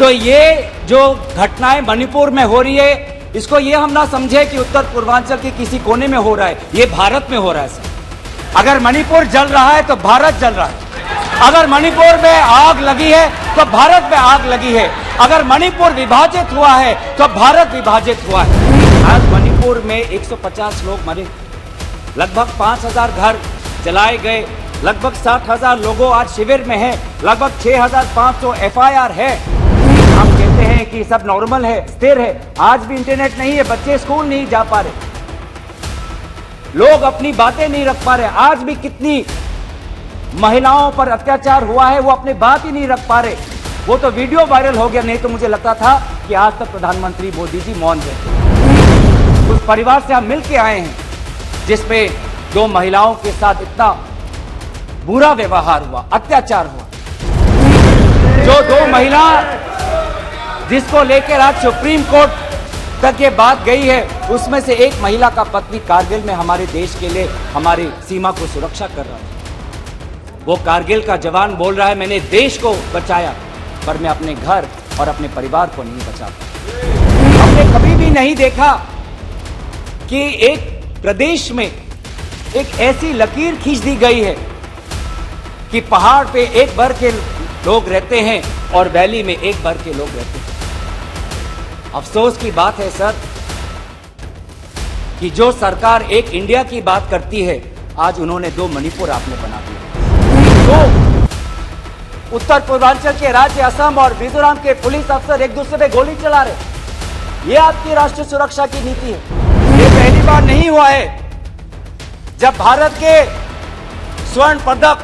तो ये जो घटनाएं मणिपुर में हो रही है, इसको ये हम ना समझे कि उत्तर पूर्वांचल के किसी कोने में हो रहा है, ये भारत में हो रहा है सर। अगर मणिपुर जल रहा है तो भारत जल रहा है। अगर मणिपुर में आग लगी है तो भारत में आग लगी है। अगर मणिपुर विभाजित हुआ है तो भारत विभाजित हुआ है। आज मणिपुर में 150 लोग मरे, लगभग 5000 घर जलाए गए, लगभग 60,000 लोगों आज शिविर में हैं, लगभग 6500 FIR है। हम कहते हैं कि सब नॉर्मल है, स्थिर है। आज भी इंटरनेट नहीं है, बच्चे स्कूल नहीं जा पा रहे, लोग अपनी बातें नहीं रख पा रहे। आज भी कितनी महिलाओं पर अत्याचार हुआ है, वो अपनी बात ही नहीं रख पा रहे। वो तो वीडियो वायरल हो गया, नहीं तो मुझे लगता था कि आज तक प्रधानमंत्री मोदी जी मौन रहे। उस परिवार से हम मिलके आए हैं जिसमें 2 महिलाओं के साथ इतना बुरा व्यवहार हुआ, अत्याचार हुआ। जो 2 महिला जिसको लेकर आज सुप्रीम कोर्ट तक ये बात गई है, उसमें से एक महिला का पति कारगिल में हमारे देश के लिए हमारी सीमा को सुरक्षा कर रहा है। वो कारगिल का जवान बोल रहा है, मैंने देश को बचाया पर मैं अपने घर और अपने परिवार को नहीं बचा पाया। हमने कभी भी नहीं देखा कि एक प्रदेश में एक ऐसी लकीर खींच दी गई है कि पहाड़ पे एक वर्ग के लोग रहते हैं और वैली में एक वर्ग के लोग रहते हैं। अफसोस की बात है सर कि जो सरकार एक इंडिया की बात करती है, आज उन्होंने 2 मणिपुर आपने बना दिए। तो उत्तर पूर्वांचल के राज्य असम और मिजोरम के पुलिस अफसर एक दूसरे पे गोली चला रहे। ये आपकी राष्ट्रीय सुरक्षा की नीति है। ये पहली बार नहीं हुआ है। जब भारत के स्वर्ण पदक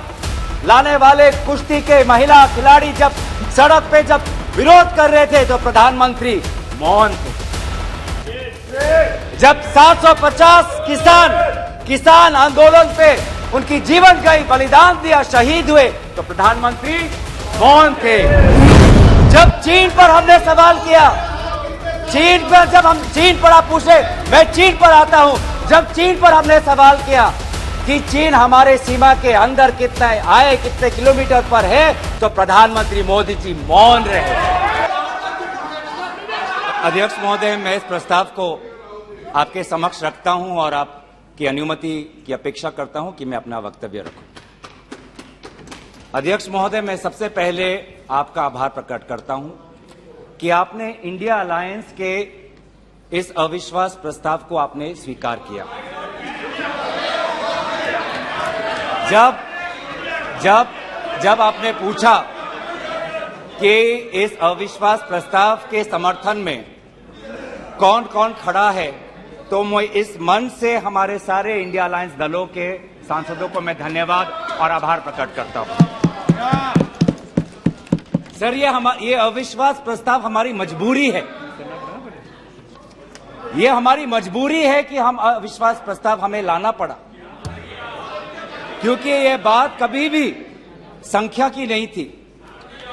लाने वाले कुश्ती के महिला खिलाड़ी जब सड़क पे जब विरोध कर रहे थे तो प्रधानमंत्री मौन थे। जब 750 किसान आंदोलन पे उनकी जीवन गई, बलिदान दिया, शहीद हुए तो प्रधानमंत्री मौन थे। जब चीन पर हमने सवाल किया, चीन पर आप पूछे, मैं चीन पर आता हूं। जब चीन पर हमने सवाल किया कि चीन हमारे सीमा के अंदर कितने किलोमीटर पर है, तो प्रधानमंत्री मोदी जी मौन रहे। अध्यक्ष महोदय, मैं इस प्रस्ताव को आपके समक्ष रखता हूं और आपकी अनुमति की अपेक्षा करता हूं कि मैं अपना वक्तव्य रखूं। अध्यक्ष महोदय, मैं सबसे पहले आपका आभार प्रकट करता हूं कि आपने इंडिया अलायंस के इस अविश्वास प्रस्ताव को आपने स्वीकार किया। जब आपने पूछा कि इस अविश्वास प्रस्ताव के समर्थन में कौन कौन खड़ा है, तो मैं इस मंच से हमारे सारे इंडिया अलायंस दलों के सांसदों को मैं धन्यवाद और आभार प्रकट करता हूं। सर, ये अविश्वास प्रस्ताव हमारी मजबूरी है। ये हमारी मजबूरी है कि हम अविश्वास प्रस्ताव हमें लाना पड़ा, क्योंकि ये बात कभी भी संख्या की नहीं थी।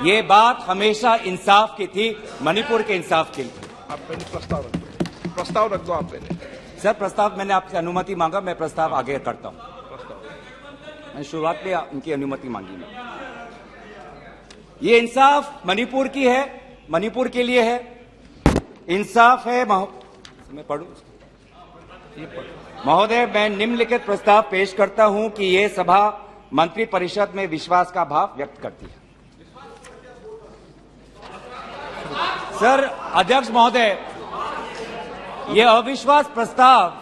ये बात हमेशा इंसाफ की थी, मणिपुर के इंसाफ की थी। आप पहले प्रस्ताव रख दो आप पहले। सर, प्रस्ताव मैंने आपसे अनुमति मांगा, मैं प्रस्ताव आगे करता हूं। मैंने शुरुआत में उनकी अनुमति मांगी। ये इंसाफ मणिपुर की है, मणिपुर के लिए है। इंसाफ है। मैं पढ़ूं महोदय, मैं निम्नलिखित प्रस्ताव पेश करता हूं कि ये सभा मंत्रिपरिषद में विश्वास का भाव व्यक्त करती है। सर, अध्यक्ष महोदय, ये अविश्वास प्रस्ताव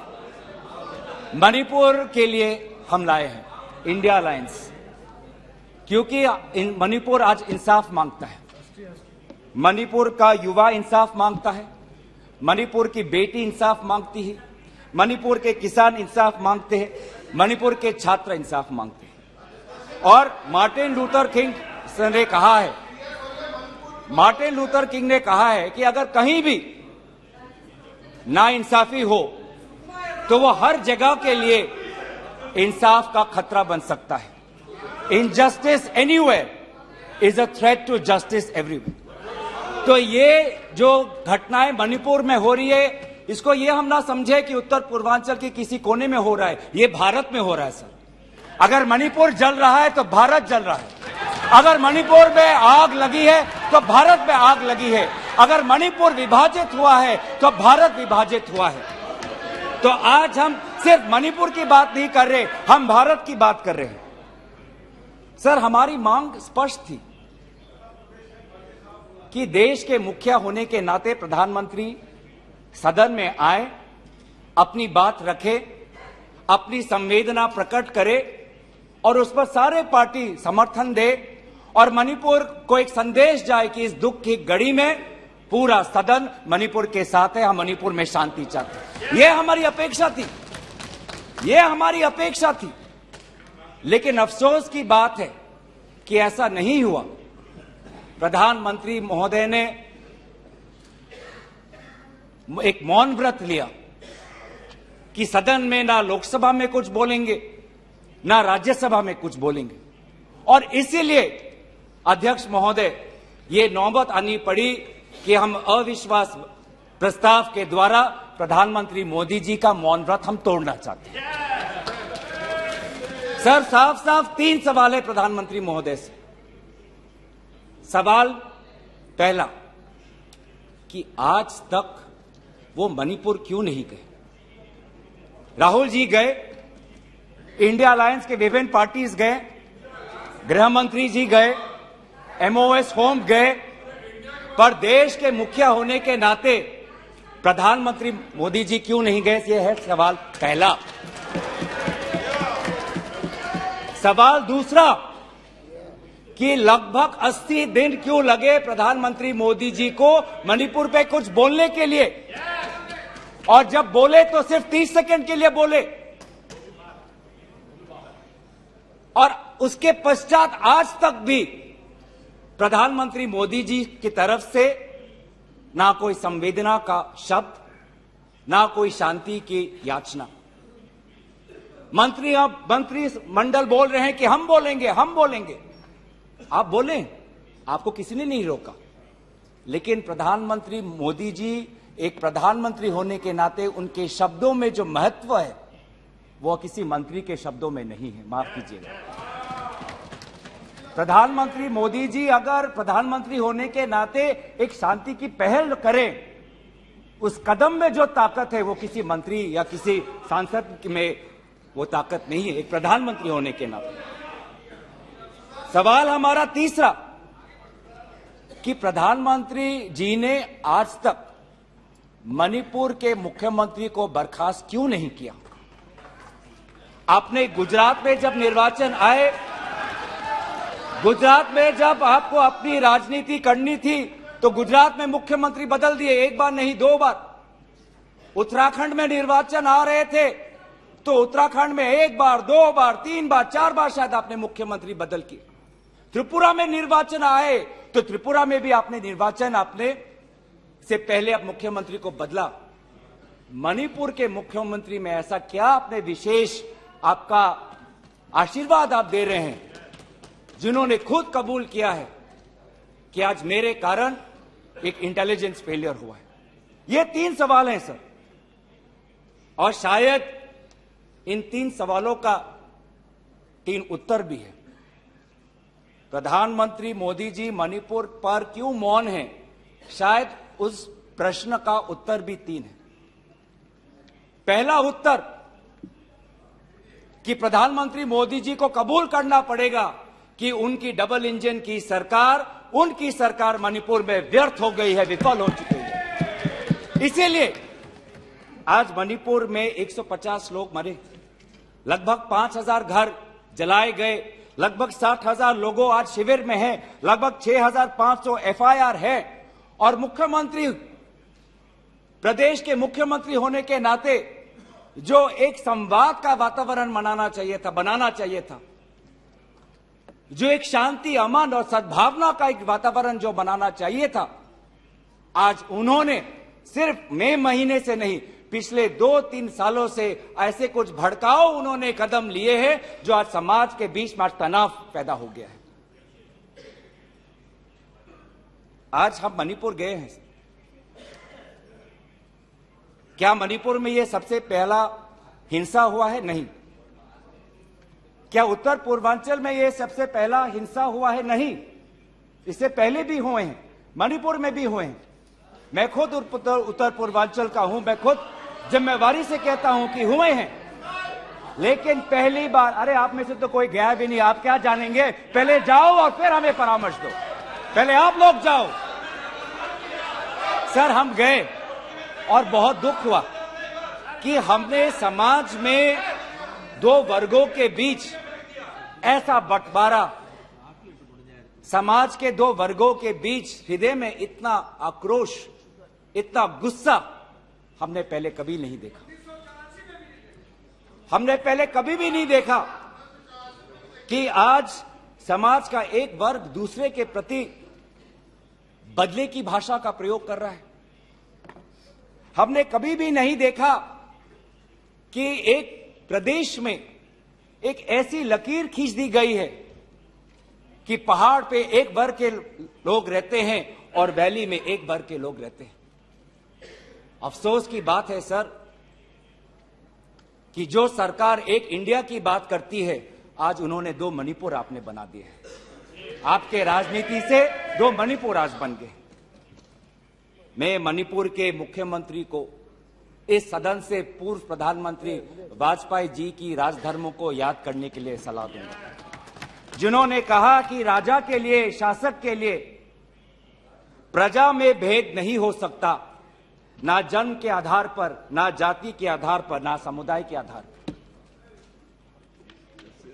मणिपुर के लिए हम लाए हैं, इंडिया अलायंस, क्योंकि मणिपुर आज इंसाफ मांगता है। मणिपुर का युवा इंसाफ मांगता है, मणिपुर की बेटी इंसाफ मांगती है, मणिपुर के किसान इंसाफ मांगते हैं, मणिपुर के छात्र इंसाफ मांगते हैं। और मार्टिन लूथर किंग ने कहा है कि अगर कहीं भी नाइंसाफी हो तो वो हर जगह के लिए इंसाफ का खतरा बन सकता है। Injustice anywhere is a threat to justice everywhere. तो ये जो घटनाएं मणिपुर में हो रही है, इसको ये हम ना समझे कि उत्तर पूर्वांचल के किसी कोने में हो रहा है, ये भारत में हो रहा है सर। अगर मणिपुर जल रहा है तो भारत जल रहा है। अगर मणिपुर में आग लगी है तो भारत में आग लगी है। अगर मणिपुर विभाजित हुआ है तो भारत विभाजित हुआ है। तो आज हम सिर्फ मणिपुर की बात नहीं कर रहे, हम भारत की बात कर रहे हैं। सर, हमारी मांग स्पष्ट थी कि देश के मुखिया होने के नाते प्रधानमंत्री सदन में आए, अपनी बात रखे, अपनी संवेदना प्रकट करे और उस पर सारे पार्टी समर्थन दे और मणिपुर को एक संदेश जाए कि इस दुख की घड़ी में पूरा सदन मणिपुर के साथ है, हम मणिपुर में शांति चाहते हैं। यह हमारी अपेक्षा थी, यह हमारी अपेक्षा थी। लेकिन अफसोस की बात है कि ऐसा नहीं हुआ। प्रधानमंत्री महोदय ने एक मौन व्रत लिया कि सदन में ना लोकसभा में कुछ बोलेंगे ना राज्यसभा में कुछ बोलेंगे, और इसीलिए अध्यक्ष महोदय ये नौबत आनी पड़ी कि हम अविश्वास प्रस्ताव के द्वारा प्रधानमंत्री मोदी जी का मौन व्रत हम तोड़ना चाहते हैं। सर, साफ साफ 3 सवाल है प्रधानमंत्री महोदय से। सवाल पहला कि आज तक वो मणिपुर क्यों नहीं गए? राहुल जी गए, इंडिया अलायंस के विभिन्न पार्टीज गए, गृह मंत्री जी गए, एमओएस होम गए, पर देश के मुखिया होने के नाते प्रधानमंत्री मोदी जी क्यों नहीं गए? यह है सवाल पहला। सवाल दूसरा कि लगभग 80 दिन क्यों लगे प्रधानमंत्री मोदी जी को मणिपुर पे कुछ बोलने के लिए, और जब बोले तो सिर्फ 30 सेकंड के लिए बोले, और उसके पश्चात आज तक भी प्रधानमंत्री मोदी जी की तरफ से ना कोई संवेदना का शब्द, ना कोई शांति की याचना। मंत्री मंडल बोल रहे हैं कि हम बोलेंगे, हम बोलेंगे। आप बोलें, आपको किसी ने नहीं रोका, लेकिन प्रधानमंत्री मोदी जी एक प्रधानमंत्री होने के नाते उनके शब्दों में जो महत्व है वो किसी मंत्री के शब्दों में नहीं है। माफ कीजिएगा, प्रधानमंत्री मोदी जी अगर प्रधानमंत्री होने के नाते एक शांति की पहल करें, उस कदम में जो ताकत है वो किसी मंत्री या किसी सांसद में वो ताकत नहीं है, एक प्रधानमंत्री होने के नाते। सवाल हमारा तीसरा कि प्रधानमंत्री जी ने आज तक मणिपुर के मुख्यमंत्री को बर्खास्त क्यों नहीं किया? आपने गुजरात में जब निर्वाचन आए, गुजरात में जब आपको अपनी राजनीति करनी थी तो गुजरात में मुख्यमंत्री बदल दिए, एक बार नहीं 2 बार। उत्तराखंड में निर्वाचन आ रहे थे तो उत्तराखंड में 1 बार, 2 बार, 3 बार, 4 बार शायद आपने मुख्यमंत्री बदल किए। त्रिपुरा में निर्वाचन आए तो त्रिपुरा में भी आपने निर्वाचन आपने से पहले अब मुख्यमंत्री को बदला। मणिपुर के मुख्यमंत्री में ऐसा क्या आपने विशेष, आपका आशीर्वाद आप दे रहे हैं, जिन्होंने खुद कबूल किया है कि आज मेरे कारण एक इंटेलिजेंस फेलियर हुआ है? ये 3 सवाल हैं सर, और शायद इन 3 सवालों का 3 उत्तर भी है। प्रधानमंत्री मोदी जी मणिपुर पर क्यों मौन हैं, शायद उस प्रश्न का उत्तर भी 3 है। पहला उत्तर कि प्रधानमंत्री मोदी जी को कबूल करना पड़ेगा कि उनकी डबल इंजन की सरकार, उनकी सरकार मणिपुर में व्यर्थ हो गई है, विफल हो चुकी है। इसीलिए आज मणिपुर में 150 लोग मरे, लगभग 5000 घर जलाए गए, लगभग 60,000 लोगों आज शिविर में हैं, लगभग 6,500 एफआईआर है, और मुख्यमंत्री, प्रदेश के मुख्यमंत्री होने के नाते जो एक संवाद का वातावरण बनाना चाहिए था, जो एक शांति, अमन और सद्भावना का एक वातावरण जो बनाना चाहिए था, आज उन्होंने सिर्फ मई महीने से नहीं, पिछले 2-3 सालों से ऐसे कुछ भड़काऊ उन्होंने कदम लिए हैं जो आज समाज के बीच में तनाव पैदा हो गया है। आज हम मणिपुर गए हैं, क्या मणिपुर में यह सबसे पहला हिंसा हुआ है? नहीं। क्या उत्तर पूर्वांचल में ये सबसे पहला हिंसा हुआ है? नहीं, इससे पहले भी हुए हैं, मणिपुर में भी हुए हैं। मैं खुद उत्तर पूर्वांचल का हूं, मैं खुद जिम्मेवारी से कहता हूं कि हुए हैं, लेकिन पहली बार, अरे आप में से तो कोई गया भी नहीं, आप क्या जानेंगे? पहले जाओ और फिर हमें परामर्श दो, पहले आप लोग जाओ। सर हम गए और बहुत दुख हुआ कि हमने समाज में दो वर्गों के बीच ऐसा बंटवारा, समाज के दो वर्गों के बीच हृदय में इतना आक्रोश, इतना गुस्सा हमने पहले कभी नहीं देखा। हमने पहले कभी भी नहीं देखा कि आज समाज का एक वर्ग दूसरे के प्रति बदले की भाषा का प्रयोग कर रहा है। हमने कभी भी नहीं देखा कि एक प्रदेश में एक ऐसी लकीर खींच दी गई है कि पहाड़ पे एक वर्ग के लोग रहते हैं और वैली में एक वर्ग के लोग रहते हैं। अफसोस की बात है सर कि जो सरकार एक इंडिया की बात करती है, आज उन्होंने दो मणिपुर आपने बना दिए हैं। आपके राजनीति से दो मणिपुर आज बन गए। मैं मणिपुर के मुख्यमंत्री को, इस सदन से पूर्व प्रधानमंत्री वाजपेयी जी की राजधर्मों को याद करने के लिए सलाह दूंगा, जिन्होंने कहा कि राजा के लिए, शासक के लिए प्रजा में भेद नहीं हो सकता, ना जन्म के आधार पर, ना जाति के आधार पर, ना समुदाय के आधार पर।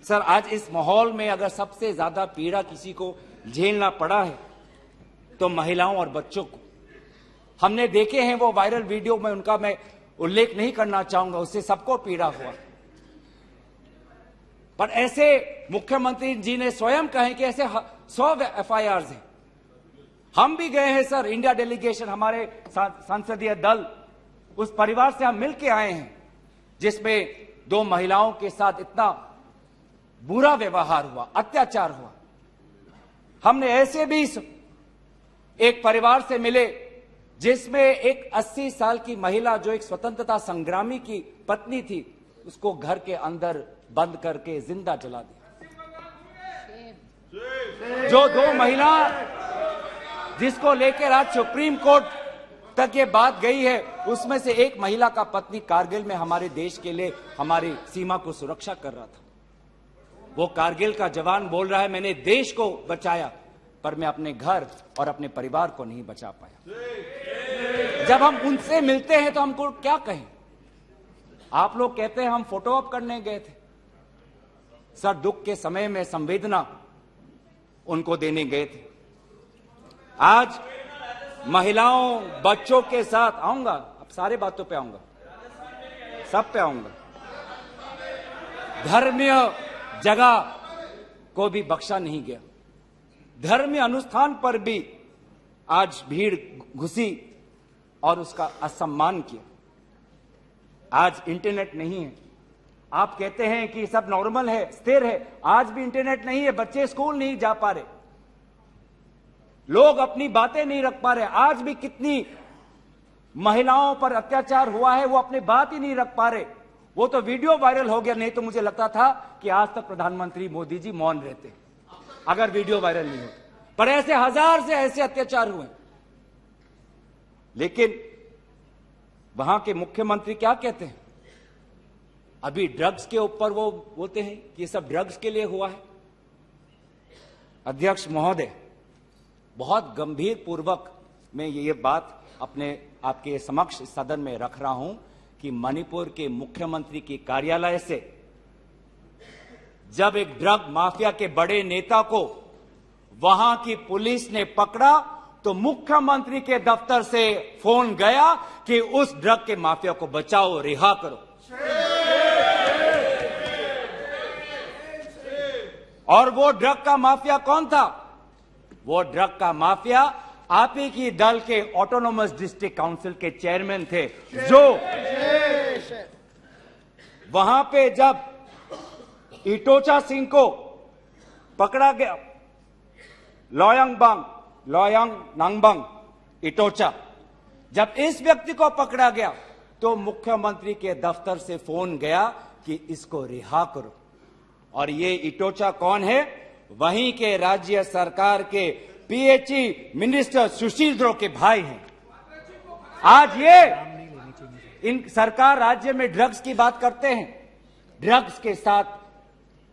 सर आज इस माहौल में अगर सबसे ज्यादा पीड़ा किसी को झेलना पड़ा है तो महिलाओं और बच्चों को। हमने देखे हैं वो वायरल वीडियो में, उनका मैं उल्लेख नहीं करना चाहूंगा, उससे सबको पीड़ा हुआ। पर ऐसे मुख्यमंत्री जी ने स्वयं कहे कि ऐसे 100 FIRs हैं। हम भी गए हैं सर, इंडिया डेलीगेशन, हमारे संसदीय दल, उस परिवार से हम मिलके आए हैं जिसमें दो महिलाओं के साथ इतना बुरा व्यवहार हुआ, अत्याचार हुआ। हमने ऐसे भी एक परिवार से मिले जिसमें एक 80 साल की महिला, जो एक स्वतंत्रता संग्रामी की पत्नी थी, उसको घर के अंदर बंद करके जिंदा जला दिया। जो दो महिला जिसको लेकर आज सुप्रीम कोर्ट तक ये बात गई है, उसमें से एक महिला का पत्नी कारगिल में हमारे देश के लिए हमारी सीमा को सुरक्षा कर रहा था। वो कारगिल का जवान बोल रहा है, मैंने देश को बचाया पर मैं अपने घर और अपने परिवार को नहीं बचा पाया। जब हम उनसे मिलते हैं तो हमको क्या कहें? आप लोग कहते हैं हम फोटो ऑप करने गए थे। सर दुख के समय में संवेदना उनको देने गए थे। आज महिलाओं, बच्चों के साथ आऊंगा, अब सारे बातों पे आऊंगा, सब पे आऊंगा। धर्मीय जगह को भी बख्शा नहीं गया। धर्मीय अनुष्ठान पर भी आज भीड़ घुसी और उसका असम्मान किया। आज इंटरनेट नहीं है, आप कहते हैं कि सब नॉर्मल है, स्थिर है, आज भी इंटरनेट नहीं है, बच्चे स्कूल नहीं जा पा रहे, लोग अपनी बातें नहीं रख पा रहे। आज भी कितनी महिलाओं पर अत्याचार हुआ है, वो अपनी बात ही नहीं रख पा रहे। वो तो वीडियो वायरल हो गया, नहीं तो मुझे लगता था कि आज तक प्रधानमंत्री मोदी जी मौन रहते अगर वीडियो वायरल नहीं होता। पर ऐसे हजार से ऐसे अत्याचार हुए, लेकिन वहां के मुख्यमंत्री क्या कहते हैं? अभी ड्रग्स के ऊपर वो बोलते हैं कि ये सब ड्रग्स के लिए हुआ है। अध्यक्ष महोदय, बहुत गंभीर पूर्वक मैं ये बात अपने आपके समक्ष सदन में रख रहा हूं कि मणिपुर के मुख्यमंत्री के कार्यालय से जब एक ड्रग माफिया के बड़े नेता को वहां की पुलिस ने पकड़ा तो मुख्यमंत्री के दफ्तर से फोन गया कि उस ड्रग के माफिया को बचाओ, रिहा करो। और वो ड्रग का माफिया कौन था? वो ड्रग का माफिया आप ही की दल के ऑटोनोमस डिस्ट्रिक्ट काउंसिल के चेयरमैन थे, जो वहां पे जब इटोचा सिंह को पकड़ा गया, लोयांग नांगबंग इटोचा, जब इस व्यक्ति को पकड़ा गया तो मुख्यमंत्री के दफ्तर से फोन गया कि इसको रिहा करो। और ये इटोचा कौन है? वहीं के राज्य सरकार के पीएचई मिनिस्टर सुशील द्रोह के भाई हैं। आज ये इन सरकार राज्य में ड्रग्स की बात करते हैं, ड्रग्स के साथ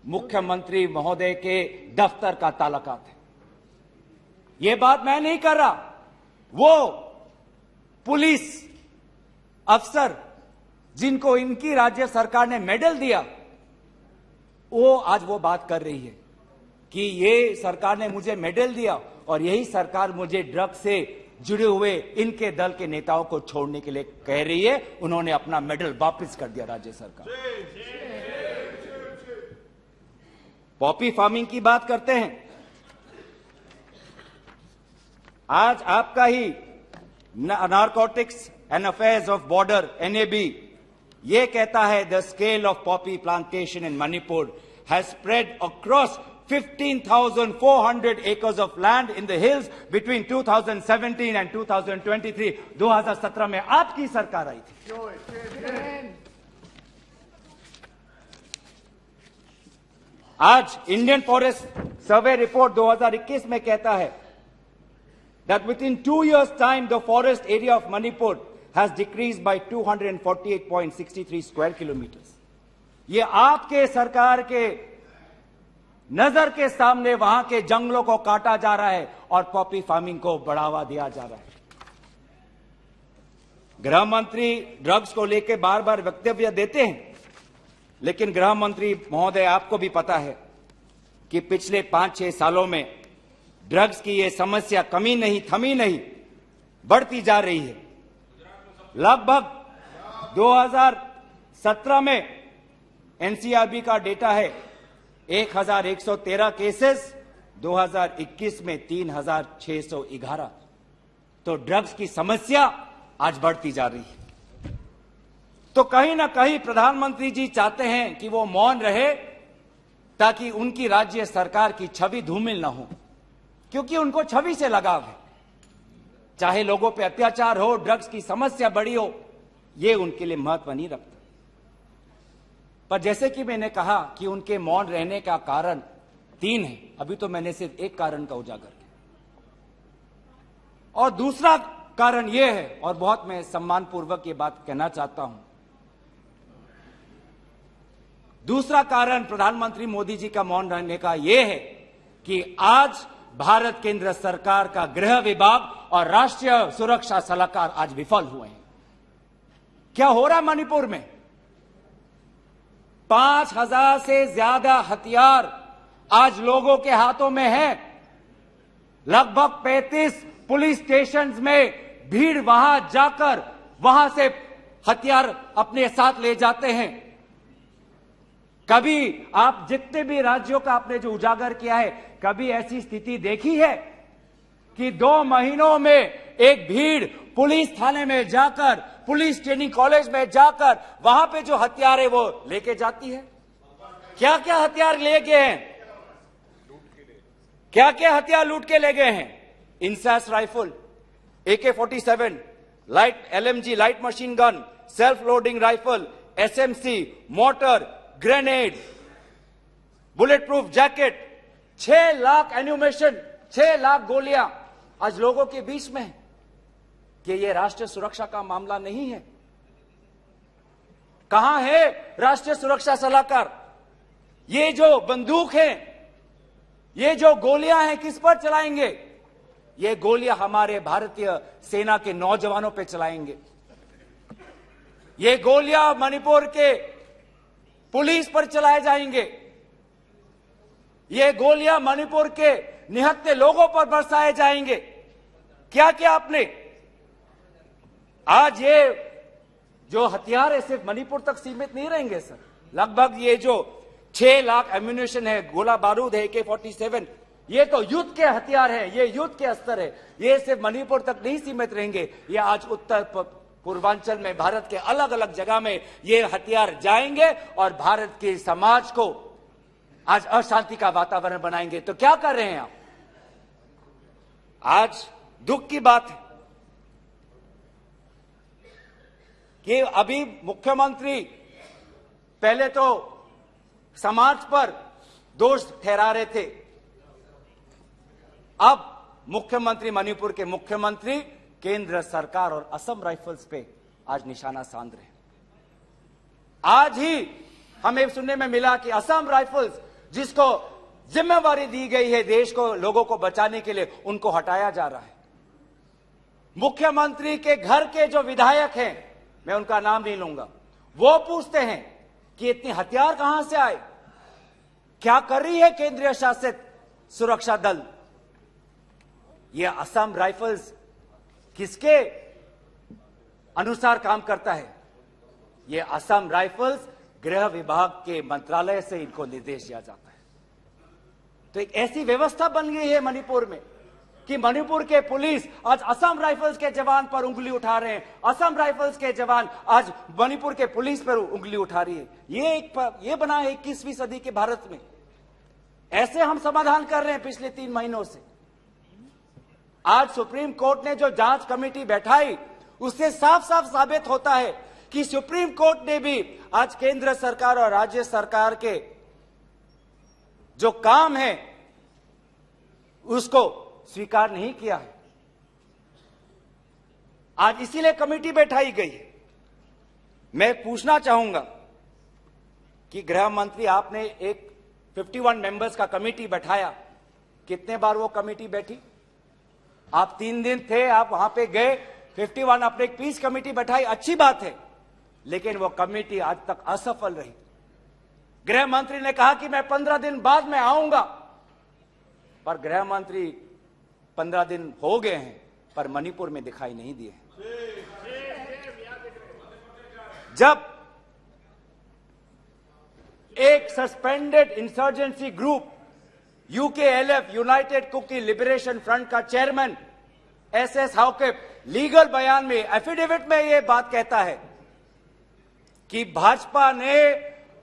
मुख्यमंत्री महोदय के दफ्तर का ताल्लुकात है। ये बात मैं नहीं कर रहा, वो पुलिस अफसर जिनको इनकी राज्य सरकार ने मेडल दिया, वो आज वो बात कर रही है कि ये सरकार ने मुझे मेडल दिया और यही सरकार मुझे ड्रग्स से जुड़े हुए इनके दल के नेताओं को छोड़ने के लिए कह रही है। उन्होंने अपना मेडल वापस कर दिया राज्य सरकार। पॉपी फार्मिंग की बात करते हैं। आज आपका ही narcotics and affairs of border NAB ये कहता है the scale of poppy plantation in Manipur has spread across 15,400 acres of land in the hills between 2017 and 2023. 2017 में आपकी सरकार आई थी। आज इंडियन फॉरेस्ट सर्वे रिपोर्ट 2021 में कहता है that within 2 years time the forest area of Manipur has decreased by 248.63 square kilometers. ये आपके सरकार के नजर के सामने वहां के जंगलों को काटा जा रहा है और पॉपी फार्मिंग को बढ़ावा दिया जा रहा है। गृह मंत्री ड्रग्स को लेकर बार बार वक्तव्य देते हैं, लेकिन गृह मंत्री महोदय आपको भी पता है कि पिछले 5-6 सालों में ड्रग्स की ये समस्या कमी नहीं, थमी नहीं, बढ़ती जा रही है। लगभग 2017 में NCRB का डेटा है 1113 केसेस, 2021 में 3611। तो ड्रग्स की समस्या आज बढ़ती जा रही है। तो कहीं ना कहीं प्रधानमंत्री जी चाहते हैं कि वो मौन रहे ताकि उनकी राज्य सरकार की छवि धूमिल ना हो, क्योंकि उनको छवि से लगाव है। चाहे लोगों पे अत्याचार हो, ड्रग्स की समस्या बढ़ी हो, ये उनके लिए महत्व नहीं रखता। पर जैसे कि मैंने कहा कि उनके मौन रहने का कारण 3 है, अभी तो मैंने सिर्फ एक कारण का उजागर किया। और दूसरा कारण यह है, और बहुत मैं सम्मानपूर्वक ये बात कहना चाहता हूं, दूसरा कारण प्रधानमंत्री मोदी जी का मौन रहने का यह है कि आज भारत केंद्र सरकार का गृह विभाग और राष्ट्रीय सुरक्षा सलाहकार आज विफल हुए हैं। क्या हो रहा मणिपुर में? 5000 से ज्यादा हथियार आज लोगों के हाथों में है। लगभग 35 पुलिस स्टेशन में भीड़ वहां जाकर वहां से हथियार अपने साथ ले जाते हैं। कभी आप जितने भी राज्यों का आपने जो उजागर किया है, कभी ऐसी स्थिति देखी है कि 2 महीनों में एक भीड़ पुलिस थाने में जाकर, पुलिस ट्रेनिंग कॉलेज में जाकर वहां पे जो हथियार है वो लेके जाती है? क्या क्या हथियार ले गए हैं? क्या क्या हथियार लूट के ले गए हैं? INSAS rifle, AK-47, light LMG light machine gun, self loading rifle, SMC, motor, grenade, bullet proof jacket, 6 lakh ammunition, 6 lakh गोलियां आज लोगों के बीच में है। कि ये राष्ट्रीय सुरक्षा का मामला नहीं है? कहां है राष्ट्रीय सुरक्षा सलाहकार? ये जो बंदूक है, ये जो गोलियां हैं, किस पर चलाएंगे? ये गोलियां हमारे भारतीय सेना के नौजवानों पे चलाएंगे। ये गोलियां मणिपुर के पुलिस पर चलाए जाएंगे। ये गोलियां मणिपुर के निहत्थे लोगों पर बरसाए जाएंगे। क्या क्या आपने आज ये जो हथियार है सिर्फ मणिपुर तक सीमित नहीं रहेंगे सर। लगभग ये जो 6 लाख एम्यूनेशन है, गोला बारूद है, AK-47, ये तो युद्ध के हथियार है, ये युद्ध के अस्त्र है। ये सिर्फ मणिपुर तक नहीं सीमित रहेंगे, ये आज उत्तर पूर्वांचल में भारत के अलग अलग जगह में ये हथियार जाएंगे और भारत के समाज को आज अशांति का वातावरण बनाएंगे। तो क्या कर रहे हैं आप? आज दुख की बात है कि अभी मुख्यमंत्री पहले तो समाज पर दोष ठहरा रहे थे, अब मुख्यमंत्री, मणिपुर के मुख्यमंत्री केंद्र सरकार और असम राइफल्स पे आज निशाना साध रहे हैं। आज ही हमें सुनने में मिला कि असम राइफल्स, जिसको जिम्मेवारी दी गई है देश को, लोगों को बचाने के लिए, उनको हटाया जा रहा है। मुख्यमंत्री के घर के जो विधायक हैं, मैं उनका नाम नहीं लूंगा, वो पूछते हैं कि इतने हथियार कहां से आए, क्या कर रही है केंद्रीय शासित सुरक्षा दल। यह असम राइफल्स किसके अनुसार काम करता है? यह असम राइफल्स गृह विभाग के मंत्रालय से इनको निर्देश दिया जाता है। तो एक ऐसी व्यवस्था बन गई है मणिपुर में कि मणिपुर के पुलिस आज असम राइफल्स के जवान पर उंगली उठा रहे हैं, असम राइफल्स के जवान आज मणिपुर के पुलिस पर उंगली उठा रही है। ये बना है 21वीं सदी के भारत में। ऐसे हम समाधान कर रहे हैं पिछले 3 महीनों से। आज सुप्रीम कोर्ट ने जो जांच कमेटी बैठाई, उससे साफ साफ साबित होता है कि सुप्रीम कोर्ट ने भी आज केंद्र सरकार और राज्य सरकार के जो काम है उसको स्वीकार नहीं किया है। आज इसीलिए कमेटी बैठाई गई है। मैं पूछना चाहूंगा कि गृह मंत्री, आपने एक 51 मेंबर्स का कमेटी बैठाया, कितने बार वो कमेटी बैठी? आप 3 दिन थे, आप वहां पे गए, 51 अपने एक पीस कमेटी बैठाई, अच्छी बात है, लेकिन वो कमेटी आज तक असफल रही। गृह मंत्री ने कहा कि मैं 15 दिन बाद में आऊंगा, पर गृह मंत्री 15 दिन हो गए हैं पर मणिपुर में दिखाई नहीं दिए। जब एक suspended insurgency group UKLF, United Kuki Liberation Front का चेयरमैन एसएस हाउकेप लीगल बयान में, एफिडेविट में यह बात कहता है कि भाजपा ने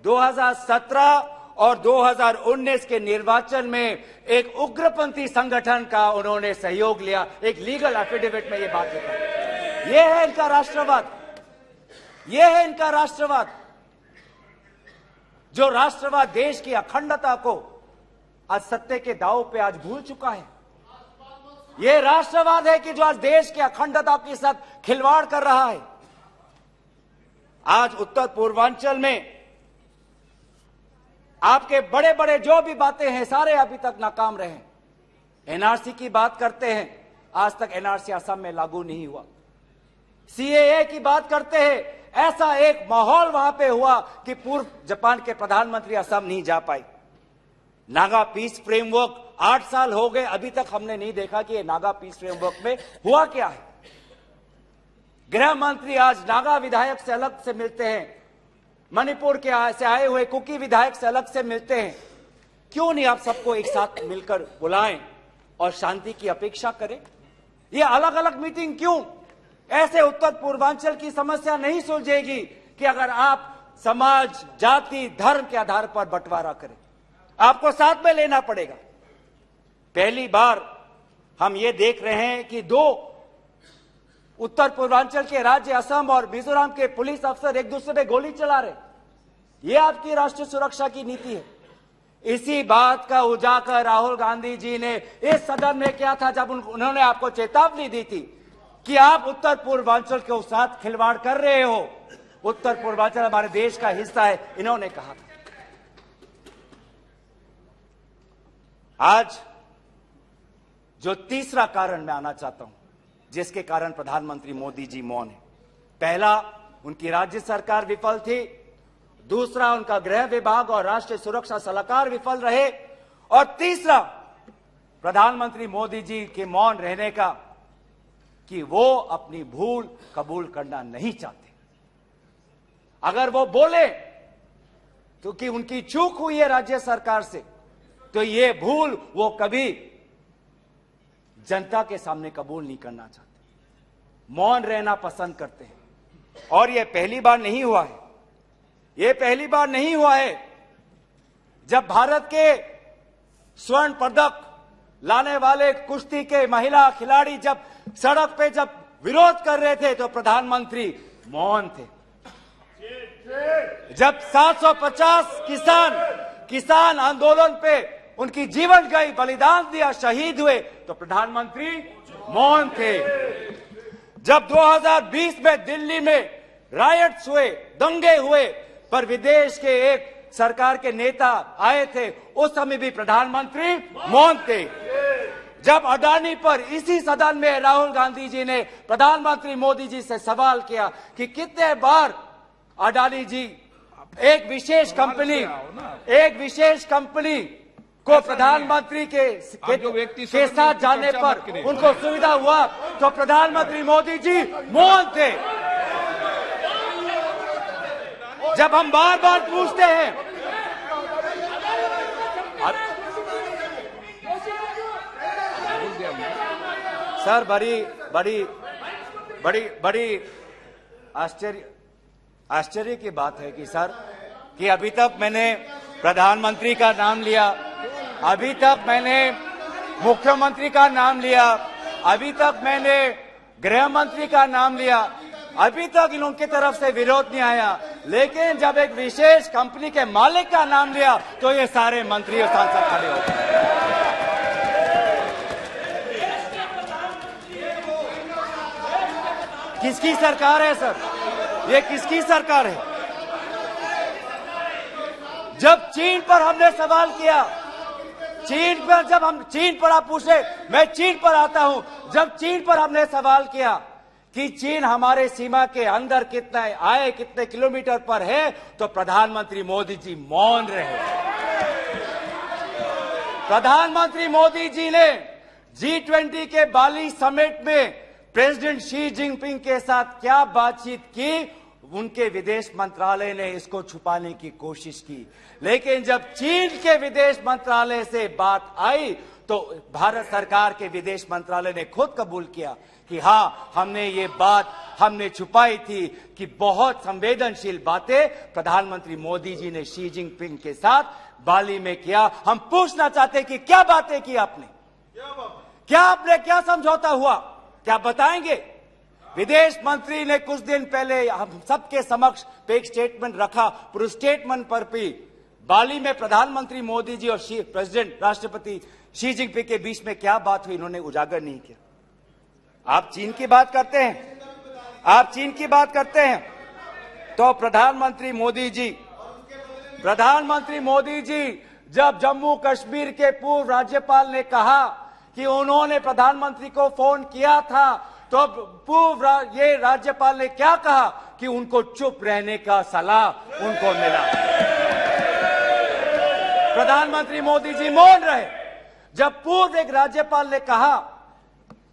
2017 और 2019 के निर्वाचन में एक उग्रपंथी संगठन का उन्होंने सहयोग लिया, एक लीगल एफिडेविट में यह बात लिखा है। यह है इनका राष्ट्रवाद, यह है इनका राष्ट्रवाद, जो राष्ट्रवाद देश की अखंडता को आज सत्य के दांव पे आज भूल चुका है। यह राष्ट्रवाद है कि जो आज देश की अखंडता के साथ खिलवाड़ कर रहा है। आज उत्तर पूर्वांचल में आपके बड़े बड़े जो भी बातें हैं सारे अभी तक नाकाम रहे। एनआरसी की बात करते हैं, आज तक एनआरसी असम में लागू नहीं हुआ। सीएए की बात करते हैं, ऐसा एक माहौल वहां पे हुआ कि पूर्व जापान के प्रधानमंत्री असम नहीं जा पाए। नागा पीस फ्रेमवर्क 8 साल हो गए, अभी तक हमने नहीं देखा कि ये नागा पीस फ्रेमवर्क में हुआ क्या है। गृह मंत्री आज नागा विधायक से अलग से मिलते हैं, मणिपुर के से आए हुए कुकी विधायक से अलग से मिलते हैं। क्यों नहीं आप सबको एक साथ मिलकर बुलाएं और शांति की अपेक्षा करें? ये अलग अलग मीटिंग क्यों? ऐसे उत्तर पूर्वांचल की समस्या नहीं सुलझेगी कि अगर आप समाज, जाति, धर्म के आधार पर बंटवारा करें। आपको साथ में लेना पड़ेगा। पहली बार हम ये देख रहे हैं कि 2 उत्तर पूर्वांचल के राज्य असम और मिजोरम के पुलिस अफसर एक दूसरे पे गोली चला रहे। ये आपकी राष्ट्रीय सुरक्षा की नीति है। इसी बात का उजागर राहुल गांधी जी ने इस सदन में किया था जब उन्होंने आपको चेतावनी दी थी कि आप उत्तर पूर्वांचल के साथ खिलवाड़ कर रहे हो। उत्तर पूर्वांचल हमारे देश का हिस्सा है, इन्होंने कहा था। आज जो तीसरा कारण मैं आना चाहता हूं, जिसके कारण प्रधानमंत्री मोदी जी मौन है। पहला, उनकी राज्य सरकार विफल थी। दूसरा, उनका गृह विभाग और राष्ट्रीय सुरक्षा सलाहकार विफल रहे। और तीसरा, प्रधानमंत्री मोदी जी के मौन रहने का कि वो अपनी भूल कबूल करना नहीं चाहते। अगर वो बोले तो कि उनकी चूक हुई है राज्य सरकार से, तो ये भूल वो कभी जनता के सामने कबूल नहीं करना चाहते, मौन रहना पसंद करते हैं। और ये पहली बार नहीं हुआ है, ये पहली बार नहीं हुआ है जब भारत के स्वर्ण पदक लाने वाले कुश्ती के महिला खिलाड़ी जब सड़क पे जब विरोध कर रहे थे तो प्रधानमंत्री मौन थे। जब 750 किसान किसान आंदोलन पे उनकी जीवन गई, बलिदान दिया, शहीद हुए, तो प्रधानमंत्री मौन थे। जब 2020 में दिल्ली में रायट्स हुए, दंगे हुए, पर विदेश के एक सरकार के नेता आए थे, उस समय भी प्रधानमंत्री मौन थे। जब अडानी पर इसी सदन में राहुल गांधी जी ने प्रधानमंत्री मोदी जी से सवाल किया कि कितने बार अडानी जी एक विशेष कंपनी को प्रधानमंत्री के साथ जाने पर उनको सुविधा हुआ, तो प्रधानमंत्री मोदी जी मौन थे। जब हम बार बार पूछते हैं, सर बड़ी आश्चर्य की बात है कि सर कि अभी तक मैंने प्रधानमंत्री का नाम लिया, अभी तक मैंने मुख्यमंत्री का नाम लिया, अभी तक मैंने गृह मंत्री का नाम लिया, अभी तक इन उनकी तरफ से विरोध नहीं आया, लेकिन जब एक विशेष कंपनी के मालिक का नाम लिया तो ये सारे मंत्री और सांसद खड़े हो गए। किसकी सरकार है सर? ये किसकी सरकार है? जब चीन पर हमने सवाल किया, चीन पर आप पूछे, मैं चीन पर आता हूं, जब चीन पर हमने सवाल किया कि चीन हमारे सीमा के अंदर कितने किलोमीटर पर है, तो प्रधानमंत्री मोदी जी मौन रहे। प्रधानमंत्री मोदी जी ने G20 के बाली समिट में प्रेसिडेंट शी जिनपिंग के साथ क्या बातचीत की, उनके विदेश मंत्रालय ने इसको छुपाने की कोशिश की, लेकिन जब चीन के विदेश मंत्रालय से बात आई तो भारत सरकार के विदेश मंत्रालय ने खुद कबूल किया कि हां, हमने ये बात छुपाई थी कि बहुत संवेदनशील बातें प्रधानमंत्री मोदी जी ने शी जिनपिंग के साथ बाली में किया। हम पूछना चाहते कि क्या बातें की आपने, क्या समझौता हुआ, क्या बताएंगे? विदेश मंत्री ने कुछ दिन पहले हम सबके समक्ष एक स्टेटमेंट रखा, पर उस स्टेटमेंट पर भी बाली में प्रधानमंत्री मोदी जी और प्रेसिडेंट राष्ट्रपति शी जिनपिंग के बीच में क्या बात हुई, इन्होंने उजागर नहीं किया। आप चीन की बात करते हैं, तो प्रधानमंत्री मोदी जी जब जम्मू कश्मीर के पूर्व राज्यपाल ने कहा कि उन्होंने प्रधानमंत्री को फोन किया था, तो पूर्व ये राज्यपाल ने क्या कहा कि उनको चुप रहने का सलाह उनको मिला। प्रधानमंत्री मोदी जी मौन रहे। जब पूर्व एक राज्यपाल ने कहा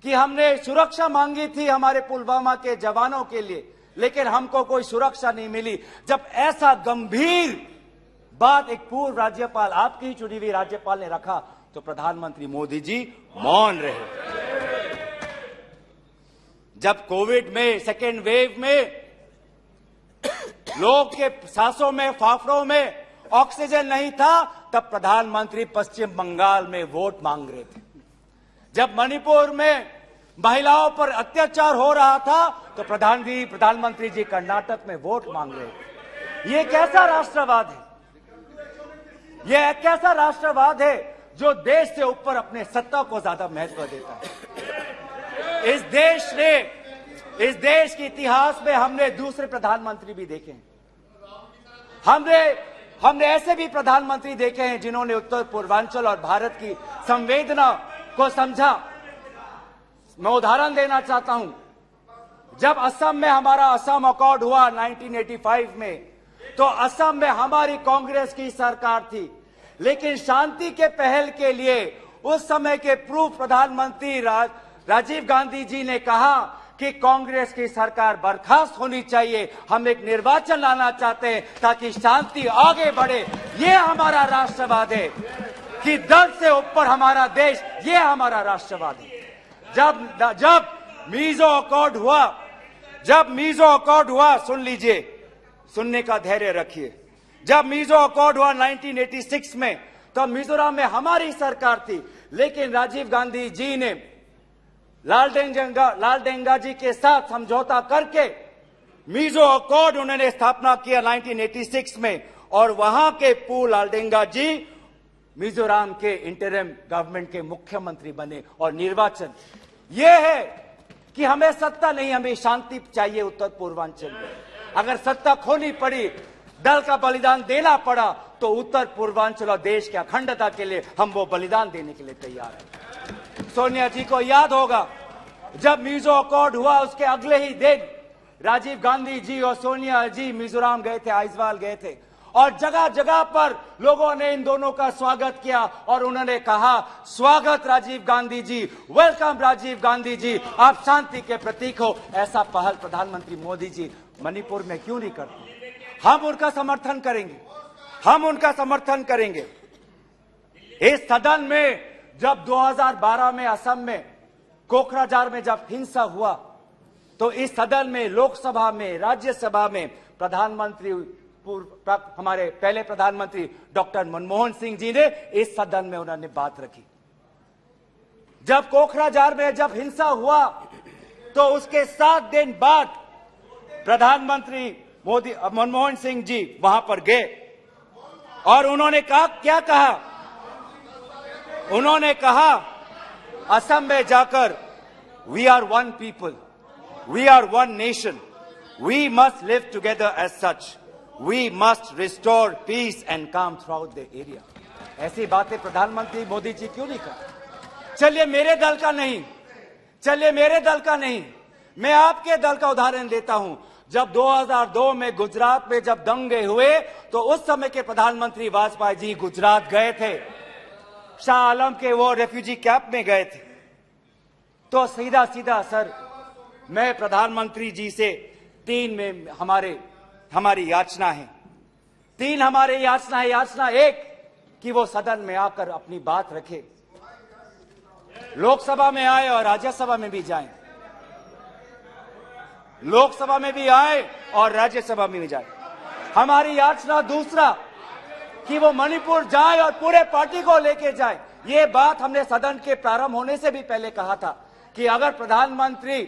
कि हमने सुरक्षा मांगी थी हमारे पुलवामा के जवानों के लिए, लेकिन हमको कोई सुरक्षा नहीं मिली, जब ऐसा गंभीर बात एक पूर्व राज्यपाल, आपकी ही चुनी हुई राज्यपाल ने रखा, तो प्रधानमंत्री मोदी जी मौन रहे। जब कोविड में सेकेंड वेव में लोग के सांसों में, फाफड़ों में ऑक्सीजन नहीं था, तब प्रधानमंत्री पश्चिम बंगाल में वोट मांग रहे थे। जब मणिपुर में महिलाओं पर अत्याचार हो रहा था, तो प्रधानमंत्री जी कर्नाटक में वोट मांग रहे थे। ये कैसा राष्ट्रवाद है? यह कैसा राष्ट्रवाद है जो देश से ऊपर अपने सत्ता को ज्यादा महत्व देता है? इस देश के इतिहास में हमने दूसरे प्रधानमंत्री भी देखे हैं। हमने ऐसे भी प्रधानमंत्री देखे हैं जिन्होंने उत्तर पूर्वांचल और भारत की संवेदना को समझा। मैं उदाहरण देना चाहता हूं, जब असम में हमारा असम अकॉर्ड हुआ 1985 में, तो असम में हमारी कांग्रेस की सरकार थी, लेकिन शांति के पहल के लिए उस समय के पूर्व प्रधानमंत्री राजीव गांधी जी ने कहा कि कांग्रेस की सरकार बर्खास्त होनी चाहिए, हम एक निर्वाचन लाना चाहते हैं ताकि शांति आगे बढ़े। ये हमारा राष्ट्रवाद है कि दल से ऊपर हमारा देश, ये हमारा राष्ट्रवाद है। जब मीजो अकॉर्ड हुआ, सुन लीजिए, सुनने का धैर्य रखिए। जब मीजो अकॉर्ड हुआ 1986 में, तो मिजोरम में हमारी सरकार थी, लेकिन राजीव गांधी जी ने लालडेंगा जी के साथ समझौता करके मीजो अकॉर्ड उन्होंने स्थापना किया 1986 में। और वहां के पू लालडेंगा जी मिजोरम के इंटरिम गवर्नमेंट के मुख्यमंत्री बने और निर्वाचन। यह है कि हमें सत्ता नहीं, हमें शांति चाहिए उत्तर पूर्वांचल में। अगर सत्ता खोनी पड़ी, दल का बलिदान देना पड़ा, तो उत्तर पूर्वांचल और देश की अखंडता के लिए हम वो बलिदान देने के लिए तैयार हैं। सोनिया जी को याद होगा जब मिजो अकॉर्ड हुआ, उसके अगले ही दिन राजीव गांधी जी और सोनिया जी मिजोरम गए थे, आइजवाल गए थे, और जगह जगह पर लोगों ने इन दोनों का स्वागत किया और उन्होंने कहा, स्वागत राजीव गांधी जी, वेलकम राजीव गांधी जी, आप शांति के प्रतीक हो। ऐसा पहल प्रधानमंत्री मोदी जी मणिपुर में क्यों नहीं करते? हम उनका समर्थन करेंगे, हम उनका समर्थन करेंगे। इस सदन में जब 2012 में असम में कोकराझार में जब हिंसा हुआ, तो इस सदन में, लोकसभा में, राज्यसभा में प्रधानमंत्री, हमारे पहले प्रधानमंत्री डॉक्टर मनमोहन सिंह जी ने इस सदन में उन्होंने बात रखी। जब कोकराझार में जब हिंसा हुआ, तो उसके 7 दिन बाद प्रधानमंत्री मनमोहन सिंह जी वहां पर गए और उन्होंने कहा, क्या कहा? उन्होंने कहा असम में जाकर, we are one people, we are one nation, we must live together as such, we must restore peace and calm throughout the area. ऐसी बातें प्रधानमंत्री मोदी जी क्यों नहीं करते? चलिए मेरे दल का नहीं, चलिए मेरे दल का नहीं, मैं आपके दल का उदाहरण देता हूं। जब 2002 में गुजरात में जब दंगे हुए, तो उस समय के प्रधानमंत्री वाजपेयी जी गुजरात गए थे, शाह आलम के वो रेफ्यूजी कैंप में गए थे। तो सीधा सीधा सर, मैं प्रधानमंत्री जी से 3 में हमारी याचना है, 3 हमारे याचना है। याचना 1 कि वो सदन में आकर अपनी बात रखे, लोकसभा में आए और राज्यसभा में भी जाएं, लोकसभा में भी आए और राज्यसभा में भी जाए। हमारी याचना दूसरा कि वो मणिपुर जाए और पूरे पार्टी को लेके जाए। ये बात हमने सदन के प्रारंभ होने से भी पहले कहा था कि अगर प्रधानमंत्री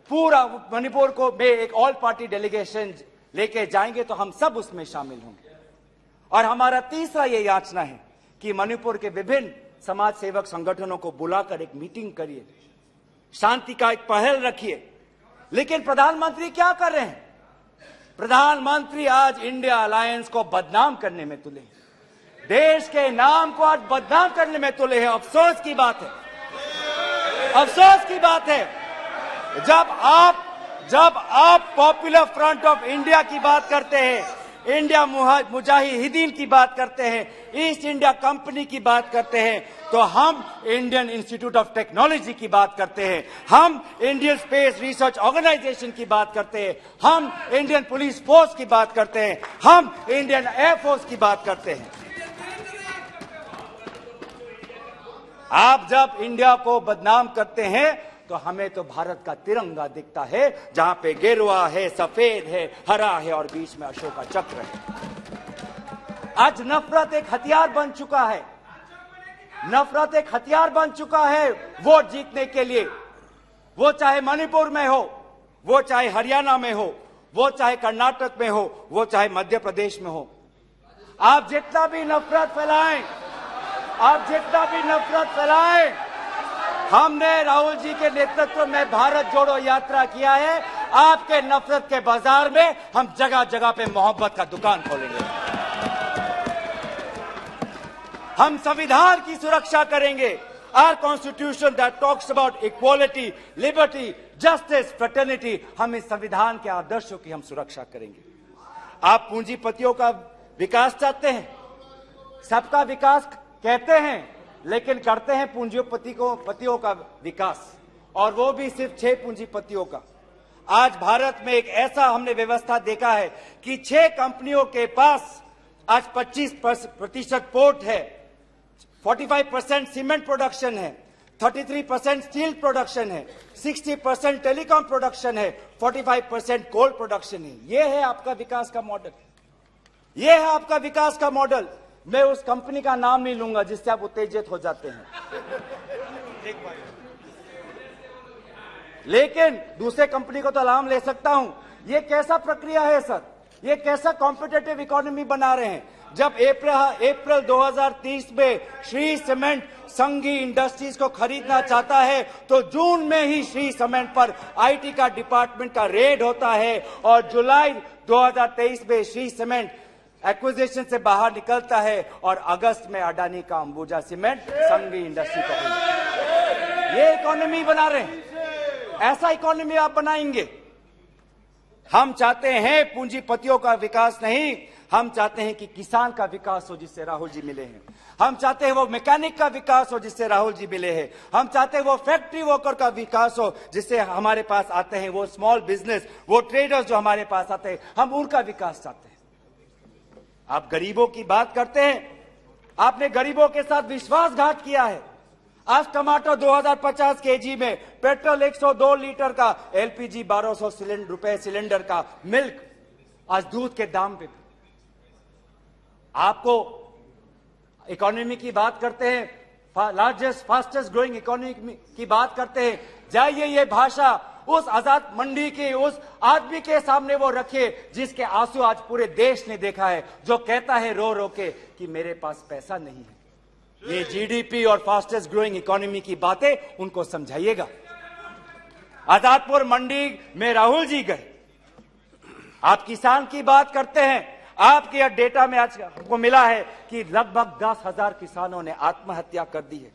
पूरा मणिपुर को में एक ऑल पार्टी डेलीगेशन लेके जाएंगे तो हम सब उसमें शामिल होंगे। और हमारा तीसरा ये याचना है कि मणिपुर के विभिन्न समाज सेवक संगठनों को बुलाकर एक मीटिंग करिए, शांति का एक पहल रखिए। लेकिन प्रधानमंत्री क्या कर रहे हैं? प्रधानमंत्री आज इंडिया अलायंस को बदनाम करने में तुले हैं, देश के नाम को आज बदनाम करने में तुले हैं। अफसोस की बात है, अफसोस की बात है, जब आप पॉपुलर फ्रंट ऑफ इंडिया की बात करते हैं, इंडिया मुजाहिदीन की बात करते हैं, ईस्ट इंडिया कंपनी की बात करते हैं, तो हम इंडियन इंस्टीट्यूट ऑफ टेक्नोलॉजी की बात करते हैं, हम इंडियन स्पेस रिसर्च ऑर्गेनाइजेशन की बात करते हैं, हम इंडियन पुलिस फोर्स की बात करते हैं, हम इंडियन एयरफोर्स की बात करते हैं। आप जब इंडिया को बदनाम करते हैं तो हमें तो भारत का तिरंगा दिखता है, जहां पे गेरुआ है, सफेद है, हरा है और बीच में अशोका चक्र है। आज नफरत एक हथियार बन चुका है, नफरत एक हथियार बन चुका है वोट जीतने के लिए। वो चाहे मणिपुर में हो, वो चाहे हरियाणा में हो, वो चाहे कर्नाटक में हो, वो चाहे मध्य प्रदेश में हो। आप जितना भी नफरत फैलाएं, आप जितना भी नफरत फैलाएं, हमने राहुल जी के नेतृत्व में भारत जोड़ो यात्रा किया है। आपके नफरत के बाजार में हम जगह जगह पे मोहब्बत का दुकान खोलेंगे। हम संविधान की सुरक्षा करेंगे। Our constitution that talks about equality, liberty, justice, fraternity, हम इस संविधान के आदर्शों की हम सुरक्षा करेंगे। आप पूंजीपतियों का विकास चाहते हैं, सबका विकास कहते हैं, लेकिन करते हैं पूंजीपतियों का विकास, और वो भी सिर्फ 6 पूंजीपतियों का। आज भारत में एक ऐसा हमने व्यवस्था देखा है कि 6 कंपनियों के पास आज 25% पोर्ट है, 45% सीमेंट प्रोडक्शन है, 33% स्टील प्रोडक्शन है, 60% टेलीकॉम प्रोडक्शन है, 45% कोल प्रोडक्शन है। यह है आपका विकास का मॉडल, यह है आपका विकास का मॉडल। मैं उस कंपनी का नाम नहीं लूंगा जिससे आप उत्तेजित हो जाते हैं, लेकिन दूसरे कंपनी को तो नाम ले सकता हूं। ये कैसा प्रक्रिया है सर? ये कैसा कॉम्पिटिटिव इकोनॉमी बना रहे हैं? जब अप्रैल 2030 में श्री सीमेंट संघी इंडस्ट्रीज को खरीदना चाहता है तो जून में ही श्री सीमेंट पर आईटी का डिपार्टमेंट का रेड होता है और जुलाई 2023 में श्री सीमेंट एक्विजिशन से बाहर निकलता है और अगस्त में अडानी का अंबुजा सीमेंट संघी इंडस्ट्री का। ये इकोनॉमी बना रहे हैं, ऐसा इकोनॉमी आप बनाएंगे। हम चाहते हैं पूंजीपतियों का विकास नहीं, हम चाहते हैं कि किसान का विकास हो जिससे राहुल जी मिले हैं। हम चाहते हैं वो मैकेनिक का विकास हो जिससे राहुल जी मिले हैं। हम चाहते हैं वो फैक्ट्री वर्कर का विकास हो जिससे हमारे पास आते हैं वो स्मॉल बिजनेस, वो ट्रेडर्स जो हमारे पास आते हैं, हम उनका विकास चाहते हैं। आप गरीबों की बात करते हैं, आपने गरीबों के साथ विश्वासघात किया है। आज टमाटर 2050 केजी में, पेट्रोल 102 लीटर का, एलपीजी 1200 रुपए सिलेंडर का, मिल्क आज दूध के दाम पे। आपको इकोनॉमी की बात करते हैं, लार्जेस्ट फास्टेस्ट ग्रोइंग इकोनॉमी की बात करते हैं, जाइए ये भाषा उस आजाद मंडी के उस आदमी के सामने वो रखिए जिसके आंसू आज पूरे देश ने देखा है, जो कहता है रो रो के कि मेरे पास पैसा नहीं है। ये जीडीपी और फास्टेस्ट ग्रोइंग इकोनॉमी की बातें उनको समझाइएगा। आजादपुर मंडी में राहुल जी गए, आप किसान की बात करते हैं, आपके डेटा में आज हमको मिला है कि लगभग 10,000 किसानों ने आत्महत्या कर दी है,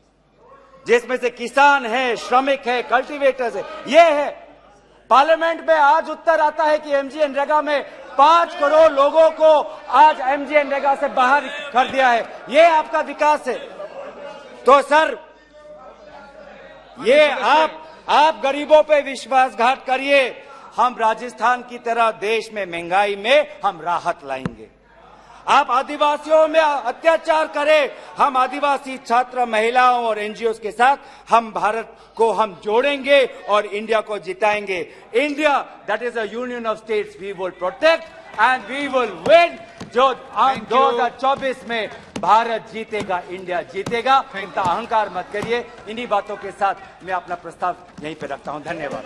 जिसमें से किसान है, श्रमिक है, कल्टीवेटर्स है। ये है पार्लियामेंट में आज उत्तर आता है कि एमजीएनरेगा में 5 करोड़ लोगों को आज एमजीएनरेगा से बाहर कर दिया है। ये आपका विकास है। तो सर, ये आप गरीबों पे विश्वासघात करिए, हम राजस्थान की तरह देश में महंगाई में हम राहत लाएंगे। आप आदिवासियों में अत्याचार करें, हम आदिवासी छात्र, महिलाओं और एनजीओ के साथ हम भारत को हम जोड़ेंगे और इंडिया को जिताएंगे। India that is a union of states, we will protect and we will win. जो 2024 में भारत जीतेगा, इंडिया जीतेगा। इनका अहंकार मत करिए। इन्हीं बातों के साथ मैं अपना प्रस्ताव यहीं पे रखता हूं। धन्यवाद।